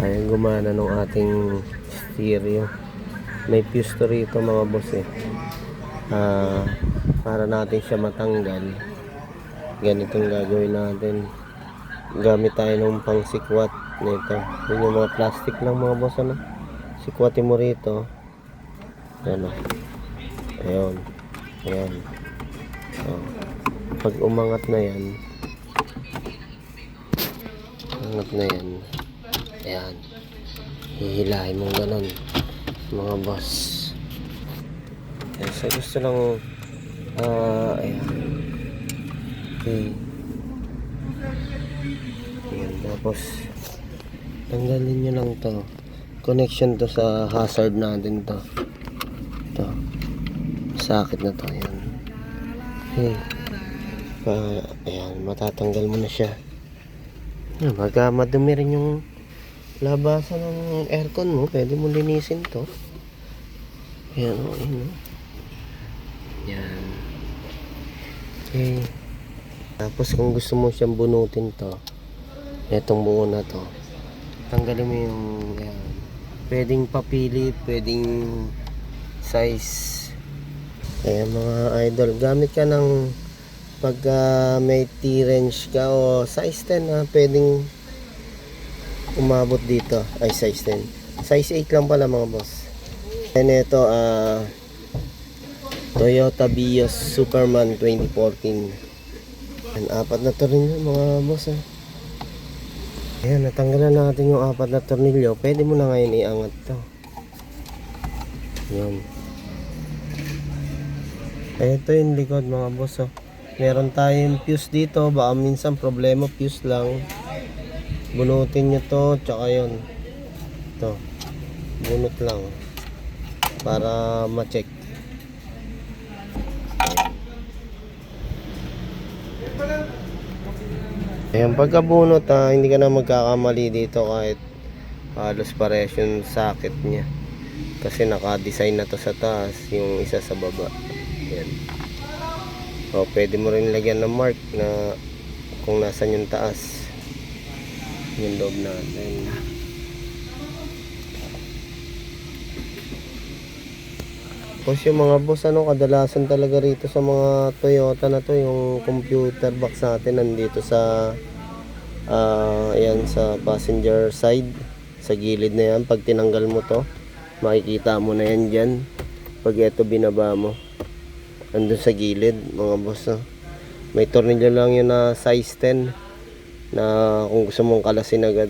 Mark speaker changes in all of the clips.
Speaker 1: Ayan, gumana nung ating stereo. May fuse to rito mga boss eh. Para natin siya matanggal, ganitong gagawin natin. Gamit tayo ng pang sikwat nito. Yun yung mga plastic lang mga boss, ano. Sikwatin mo rito. Ano. Ayun. Ayan. Oh. Pag umangat na yan, ayan, hihilahin mong ganon mga boss. Ayan, so gusto lang ayan, okay. Ayan, tapos tanggalin nyo lang to, connection to sa hazard natin to. Ito, sakit na to. Ayan, okay. Ayan, matatanggal mo na siya. Pagka madumi rin yung labasan ng aircon mo, pwede mo linisin to. Ayan o, ayan o. Ayan. Okay. Tapos kung gusto mo siyang bunutin to, itong buo na to, tanggalin mo yung, ayan. Pwedeng papili, pwedeng size. Ayan mga idol, gamit ka ng pagka may T-range ka o size 10 na pwedeng umabot dito, ay size 10, size 8 lang pala mga boss. And ito Toyota Vios Superman 2014. And apat na tornilyo mga boss eh. Ayan, natanggalan natin yung apat na tornilyo. Pwede mo na ngayon iangat to. Ayan. Ito yung likod mga boss oh. Meron tayong fuse dito, baka minsan problema fuse lang. Bunutin nyo to, tsaka yun. Ito, bunot lang para ma-check. Ayan, pagka bunot hindi ka na magkakamali dito kahit halos parehas yung socket nya. Kasi naka-design na to sa taas, yung isa sa baba. Ayan. O, pwede mo rin lagyan ng mark na kung nasan yung taas, yung loob natin. Tapos yung mga boss, ano, kadalasan talaga rito sa mga Toyota na to, yung computer box natin nandito sa ayan, sa passenger side, sa gilid na yan. Pag tinanggal mo to, makikita mo na yan dyan. Pag ito binaba mo, andun sa gilid mga boss, no? May tornilyo lang yun na size 10 na kung gusto mong kalasin agad.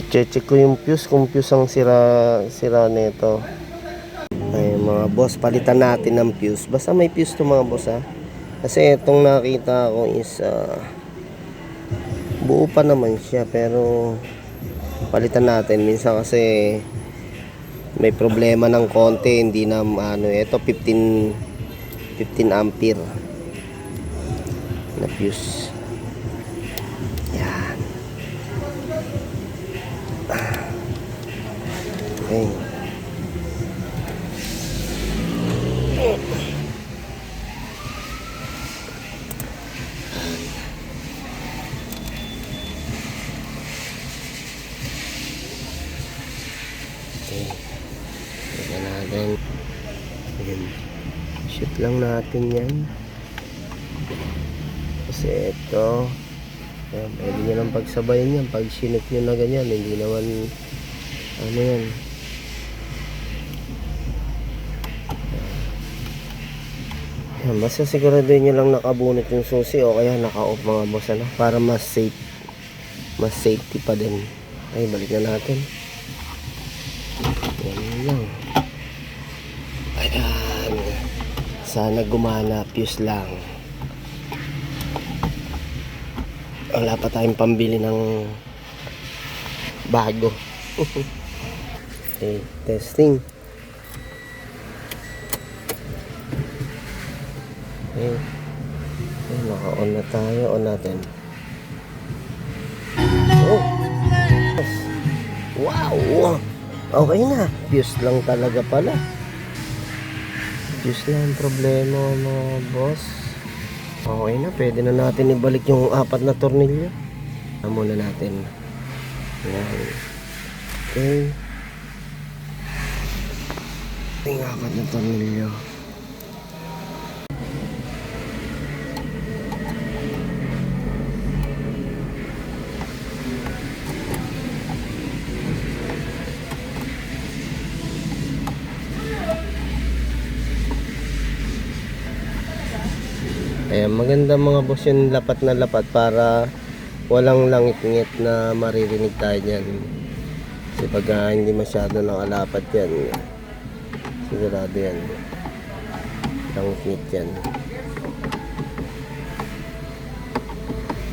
Speaker 1: I-check ko yung fuse, kung fuse ang sira nito. Ay mga boss, palitan natin ng fuse. Basta may fuse to mga boss ha. Kasi itong nakita ko is buo pa naman siya, pero palitan natin. Minsan kasi may problema ng konti, hindi na ito 15 ampere na fuse. Yan. Okay. Natin. Ayan. Shoot lang natin yan. Kasi ito, ayan, pwede nyo lang pagsabayin yan. Pag sinip nyo na ganyan, hindi naman yan. Ayan, basta siguraduhin nyo lang nakabunot yung susi o kaya naka-off mga boss, ano, para mas safety pa din. Ay, balik na natin. Yan lang. Ayan, sana gumana, fuse lang. Wala pa tayong pambili ng bago. Okay, testing. Okay, naka-on na tayo. On natin. Oh, wow, okay na. Fuse lang talaga pala. Fuse lang problema mga boss. Okay na, pwede na natin ibalik yung apat na tornilyo. Muna natin. Ayan. Okay. Ating apat na tornilyo. Ayan, maganda mga boss yung lapat na lapat para walang langit-ngit na maririnig tayo dyan. Kasi pag hindi masyado nakalapat yan, sigurado yan, langit-ngit yan.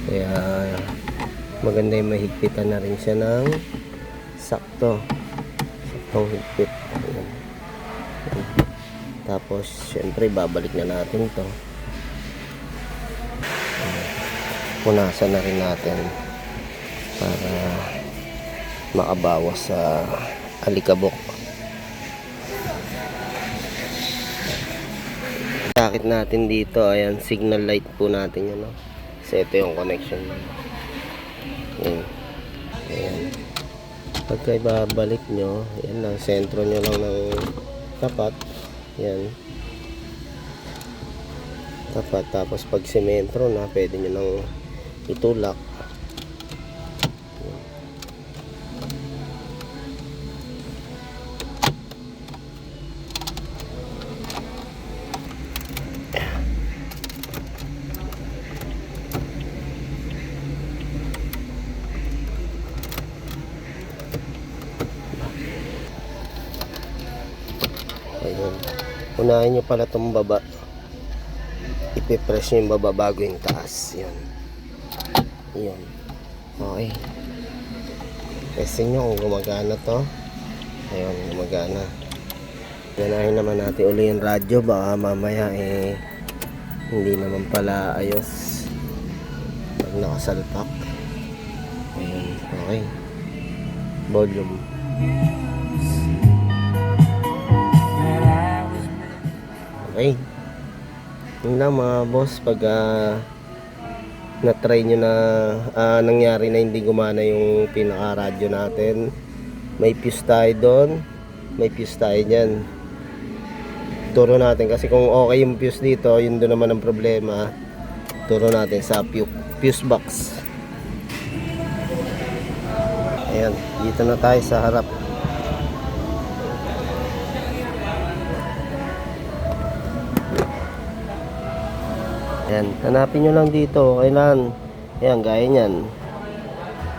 Speaker 1: Kaya maganda yung mahigpitan na rin siya ng saktong higpit. Ayan. Tapos syempre babalik na natin to, punasan na rin natin para makabawas sa alikabok. Sakit natin dito, ayan, signal light po natin yun, no? Kasi ito yung connection. Ayan. Ayan. Pagka ibabalik nyo, ayan lang, sentro nyo lang ng tapat. Ayan. Tapat. Tapos pag sementro na, pwede nyo nang itulak. Ayun. Unahin nyo pala itong baba. Ipipress nyo yung baba bago yung taas. Yan. Yan. Okay. Testing nyo kung gumagana to. Ayun, gumagana. Ganahin naman natin uli yung radyo. Baka mamaya hindi naman pala ayos pag nakasalpak. Ayun. Okay. Volume. Okay. Yun lang mga boss, pag na-try nyo na nangyari na hindi gumana yung pinaka-radyo natin, may fuse tayo doon, may fuse tayo dyan. Turo natin kasi kung okay yung fuse dito, yun doon naman ang problema. Turo natin sa fuse box. Ayan, dito na tayo sa harap. Ayan, hanapin nyo lang dito, kailan. Ayan, gaya nyan,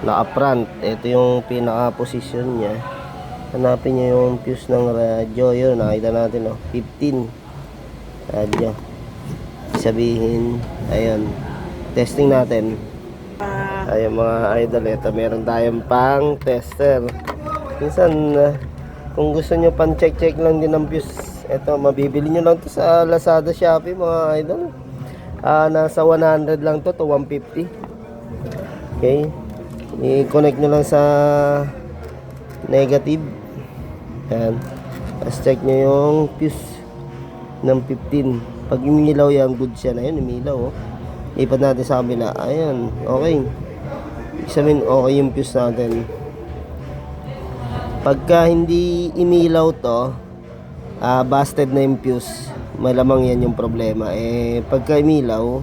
Speaker 1: naka-front, ito yung pinaka-position nya. Hanapin nyo yung fuse ng radyo. Yun, nakita natin, oh, 15 radyo. Sabihin, ayun, testing natin. Ayun mga idol, ito meron tayong pang tester. Minsan kung gusto nyo pan check lang din ng fuse, ito mabibili nyo lang to sa Lazada, Shopee mga idol. Nasa 100 lang to 150. Okay, i-connect nyo lang sa negative. Ayan, tapos check nyo yung fuse ng 15. Pag umilaw yan, good siya na yun, umilaw, oh. Lipat natin sa kabila. Ayan, okay. Ibig sabihin, okay yung fuse natin. Pagka hindi imilaw to, busted na yung fuse, malamang yan yung problema. Pagka imilaw,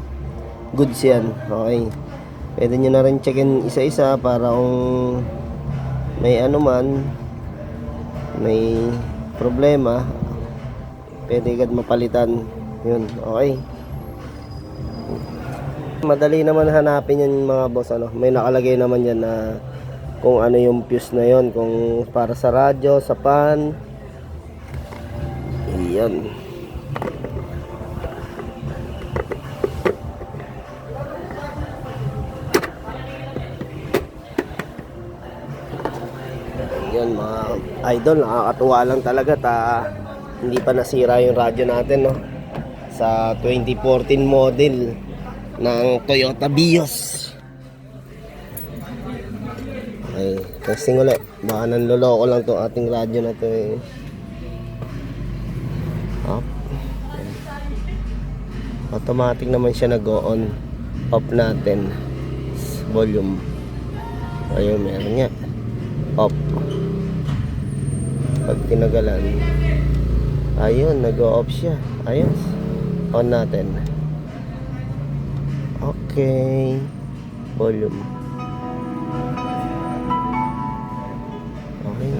Speaker 1: goods yan. Okay, pwede nyo na rin checkin isa-isa para kung may ano man, may problema, pwede agad mapalitan. Yun, okay. Madali naman hanapin yan mga boss, ano. May nakalagay naman yan na kung ano yung fuse na yon, kung para sa radyo, sa pan. Iyan. Yan mga idol, nakakatuwa lang talaga hindi pa nasira yung radyo natin, no, sa 2014 model ng Toyota Vios. Okay, testing ulit, baka nanloloko lang tong ating radyo na to, Up. Automatic naman siya nag-on. Off natin volume. Ayun, meron nga. off. Pag tinagalan, ayun, nag-o-off siya. Ayos. On natin. Okay. Volume. Okay.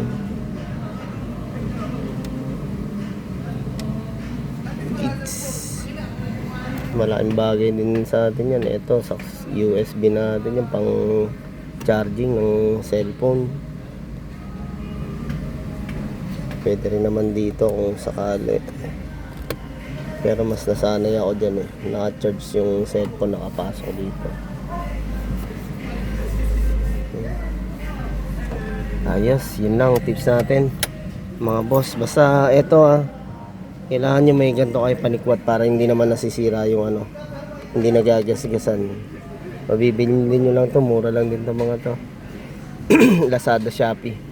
Speaker 1: It's malaking bagay din sa atin yan. Ito, sa USB natin yung pang charging ng cellphone. Pwede rin naman dito kung sakali. Pero mas nasanay ako dyan eh. Naka-charge yung cellphone, nakapasok dito. Ayos, yun lang tips natin mga boss. Basta eto kailangan nyo may ganito kayo panikwat para hindi naman nasisira yung ano, hindi nagagasgasan. Mabibili nyo lang to, mura lang din to mga to. Lazada, Shopee.